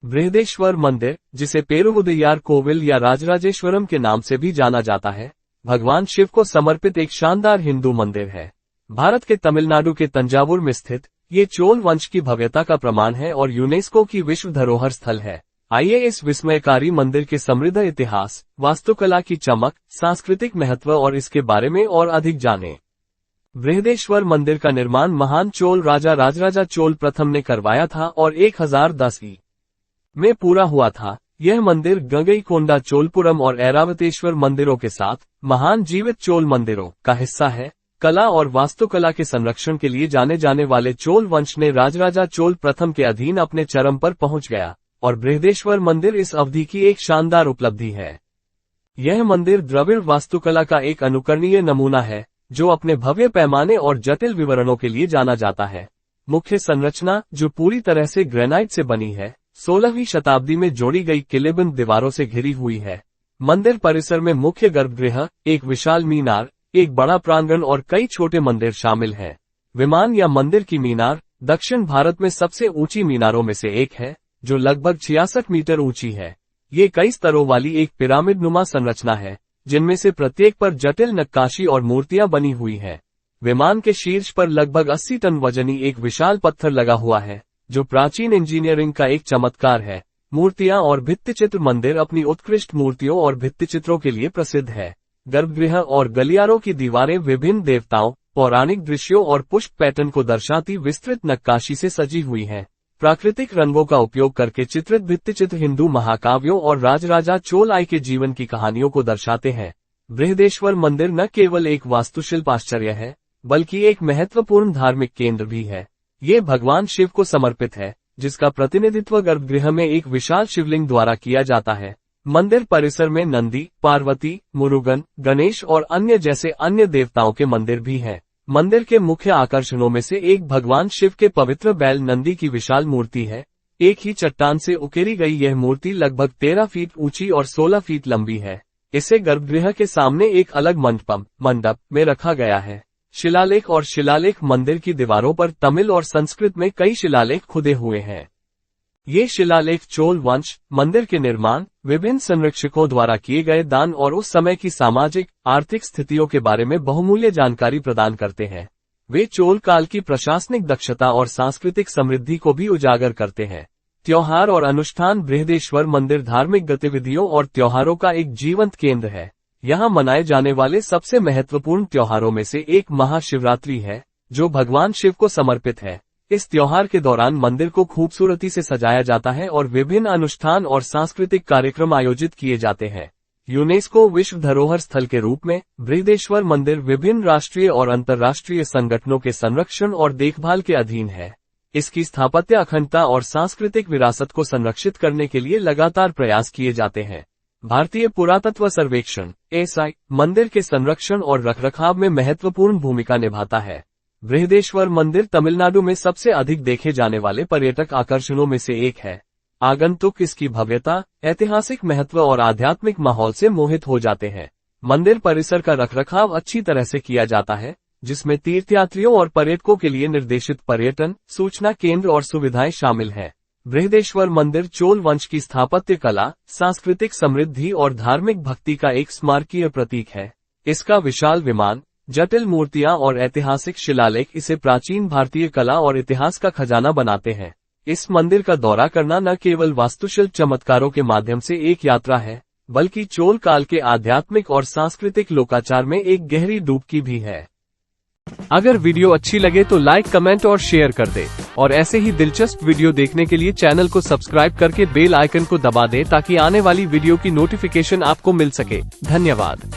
बृहदेश्वर मंदिर, जिसे पेरुवुदैयार कोविल या राजराजेश्वरम के नाम से भी जाना जाता है, भगवान शिव को समर्पित एक शानदार हिंदू मंदिर है। भारत के तमिलनाडु के तंजावुर में स्थित ये चोल वंश की भव्यता का प्रमाण है और यूनेस्को की विश्व धरोहर स्थल है। आइए इस विस्मयकारी मंदिर के समृद्ध इतिहास, वास्तुकला की चमक, सांस्कृतिक महत्व और इसके बारे में और अधिक जानें। बृहदेश्वर मंदिर का निर्माण महान चोल राजा राजराजा चोल प्रथम ने करवाया था और 1010 ई में पूरा हुआ था। यह मंदिर गंगईकोंडा चोलपुरम और ऐरावतेश्वर मंदिरों के साथ महान जीवित चोल मंदिरों का हिस्सा है। कला और वास्तुकला के संरक्षण के लिए जाने जाने वाले चोल वंश ने राजराजा चोल प्रथम के अधीन अपने चरम पर पहुंच गया और बृहदेश्वर मंदिर इस अवधि की एक शानदार उपलब्धि है। यह मंदिर द्रविड़ वास्तुकला का एक अनुकरणीय नमूना है, जो अपने भव्य पैमाने और जटिल विवरणों के लिए जाना जाता है। मुख्य संरचना, जो पूरी तरह से ग्रेनाइट से बनी है, 16वीं शताब्दी में जोड़ी गई किलेबंद दीवारों से घिरी हुई है। मंदिर परिसर में मुख्य गर्भगृह, एक विशाल मीनार, एक बड़ा प्रांगण और कई छोटे मंदिर शामिल हैं। विमान या मंदिर की मीनार दक्षिण भारत में सबसे ऊंची मीनारों में से एक है, जो लगभग 66 मीटर ऊंची है। ये कई स्तरों वाली एक पिरामिड नुमा संरचना है, जिनमें से प्रत्येक पर जटिल नक्काशी और मूर्तियां बनी हुई है। विमान के शीर्ष पर लगभग 80 टन वजनी एक विशाल पत्थर लगा हुआ है, जो प्राचीन इंजीनियरिंग का एक चमत्कार है। मूर्तियां और भित्तिचित्र मंदिर अपनी उत्कृष्ट मूर्तियों और भित्तिचित्रों के लिए प्रसिद्ध है। गर्भगृह और गलियारों की दीवारें विभिन्न देवताओं, पौराणिक दृश्यों और पुष्प पैटर्न को दर्शाती विस्तृत नक्काशी से सजी हुई हैं। प्राकृतिक रंगों का उपयोग करके चित्रित भित्तिचित्र हिंदू महाकाव्यों और राजराजा चोल आई के जीवन की कहानियों को दर्शाते हैं। बृहदेश्वर मंदिर न केवल एक वास्तुशिल्प आश्चर्य है, बल्कि एक महत्वपूर्ण धार्मिक केंद्र भी है। ये भगवान शिव को समर्पित है, जिसका प्रतिनिधित्व गर्भगृह में एक विशाल शिवलिंग द्वारा किया जाता है। मंदिर परिसर में नंदी, पार्वती, मुरुगन, गणेश और अन्य जैसे अन्य देवताओं के मंदिर भी हैं। मंदिर के मुख्य आकर्षणों में से एक भगवान शिव के पवित्र बैल नंदी की विशाल मूर्ति है। एक ही चट्टान से उकेरी गई यह मूर्ति लगभग 13 फीट ऊंची और 16 फीट लंबी है। इसे गर्भगृह के सामने एक अलग मंडप में रखा गया है। शिलालेख और शिलालेख मंदिर की दीवारों पर तमिल और संस्कृत में कई शिलालेख खुदे हुए हैं। ये शिलालेख चोल वंश, मंदिर के निर्माण, विभिन्न संरक्षकों द्वारा किए गए दान और उस समय की सामाजिक, आर्थिक स्थितियों के बारे में बहुमूल्य जानकारी प्रदान करते हैं। वे चोल काल की प्रशासनिक दक्षता और सांस्कृतिक समृद्धि को भी उजागर करते हैं। त्योहार और अनुष्ठान बृहदेश्वर मंदिर धार्मिक गतिविधियों और त्योहारों का एक जीवंत केंद्र है। यहाँ मनाए जाने वाले सबसे महत्वपूर्ण त्योहारों में से एक महाशिवरात्रि है, जो भगवान शिव को समर्पित है। इस त्योहार के दौरान मंदिर को खूबसूरती से सजाया जाता है और विभिन्न अनुष्ठान और सांस्कृतिक कार्यक्रम आयोजित किए जाते हैं। यूनेस्को विश्व धरोहर स्थल के रूप में बृहदेश्वर मंदिर विभिन्न राष्ट्रीय और अंतर्राष्ट्रीय संगठनों के संरक्षण और देखभाल के अधीन है। इसकी स्थापत्य अखंडता और सांस्कृतिक विरासत को संरक्षित करने के लिए लगातार प्रयास किए जाते हैं। भारतीय पुरातत्व सर्वेक्षण (एएसआई) मंदिर के संरक्षण और रखरखाव में महत्वपूर्ण भूमिका निभाता है। बृहदेश्वर मंदिर तमिलनाडु में सबसे अधिक देखे जाने वाले पर्यटक आकर्षणों में से एक है। आगंतुक इसकी भव्यता, ऐतिहासिक महत्व और आध्यात्मिक माहौल से मोहित हो जाते हैं। मंदिर परिसर का रखरखाव अच्छी तरह से किया जाता है, जिसमें तीर्थयात्रियों और पर्यटकों के लिए निर्देशित पर्यटन, सूचना केंद्र और सुविधाएं शामिल हैं। बृहदेश्वर मंदिर चोल वंश की स्थापत्य कला, सांस्कृतिक समृद्धि और धार्मिक भक्ति का एक स्मारकीय प्रतीक है। इसका विशाल विमान, जटिल मूर्तियां और ऐतिहासिक शिलालेख इसे प्राचीन भारतीय कला और इतिहास का खजाना बनाते हैं। इस मंदिर का दौरा करना न केवल वास्तुशिल्प चमत्कारों के माध्यम से एक यात्रा है, बल्कि चोल काल के आध्यात्मिक और सांस्कृतिक लोकाचार में एक गहरी डुबकी भी है। अगर वीडियो अच्छी लगे तो लाइक, कमेंट और शेयर कर दे और ऐसे ही दिलचस्प वीडियो देखने के लिए चैनल को सब्सक्राइब करके बेल आइकन को दबा दें ताकि आने वाली वीडियो की नोटिफिकेशन आपको मिल सके। धन्यवाद।